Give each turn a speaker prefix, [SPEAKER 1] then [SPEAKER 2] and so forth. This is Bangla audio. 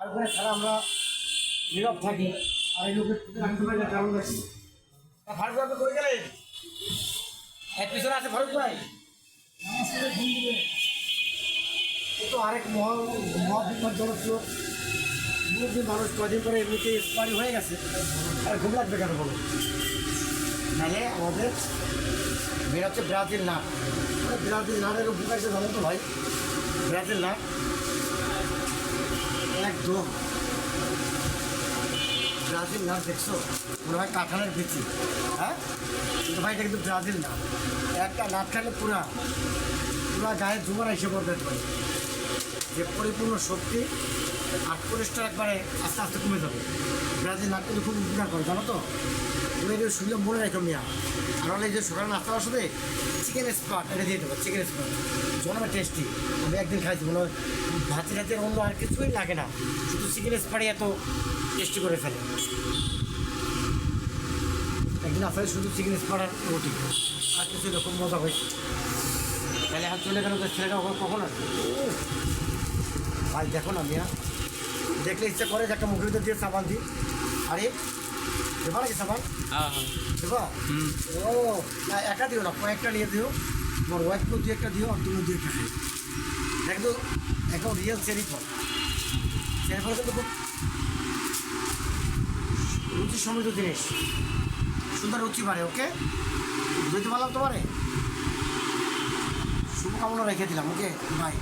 [SPEAKER 1] আর ওখানে ছাড়া আমরা নীরব থাকি আর এই লোকের রাখতে পারি না কেমন লাগছে। ফারুক ভাই করে গেলেন এক পিছনে আছে ফারুক ভাই তো আরেক মহাবিপজ্জনক চোখ মুরব্বী মানুষ কদিন করে এমনিতে এক্সপায়ারি হয়ে গেছে আর ঘুম লাগবে কেন বলো। নাহলে আমাদের মেয়েরা হচ্ছে ব্রাজিল নাট, ব্রাজিল নাটের উপকারিতা জানো তো ভাই। ব্রাজিল নাট একদম ব্রাজিল নাট দেখছো মনে হয় কাঁঠালের বিচি, হ্যাঁ কিন্তু ভাই এটা কিন্তু ব্রাজিল নাট। একটা নাট খেলে পুরা গায়ে জোগাড় এসে পড়বে ভাই, যে পরিপূর্ণ শক্তি আর কোলেস্ট্রল একবারে আস্তে আস্তে কমে যাবে। ব্রাজিল নাট কিন্তু খুব উপকার করে জানো তো। তুমি এটা শুনলে মনে রাখো মিয়া। আর হলে যে সকালে নাস্তা সাথে চিকেন স্পট এটা দিয়ে দেবো, চিকেন স্পট জনমে টেস্টি। আমি একদিন খাইছি মনে হয় ভাতি রাতের অন্য আর কিছুই লাগে না, শুধু চিকেন স্পটই এত টেস্টি করে ফেলে। একদিন আসলে শুধু চিকেন স্পট আর রুটি আর কিছু এরকম মজা হয়েছে। তাহলে হাত চলে গেল ছেলেটা কখন আসবে ভাই। দেখো না মিয়া, দেখলে ইচ্ছা করে যে একটা মুখের ভিতর দিয়ে সাবান দিই। আরে দেবা নাকি সাবান দেবা? ও না একা দিও না, কয়েকটা নিয়ে দিও। তোমার ওয়াইফকেও দু একটা দিও আর তুমিও দু একটা খাই। একদম একদম রিয়েল চেরি ফল। চেরি ফল কিন্তু খুব রুচি সমৃদ্ধ জিনিস, সুন্দর রুচি বাড়ে। ওকে বুঝতে পারলাম তোমারে, শুভকামনা রেখে দিলাম। Okay bye.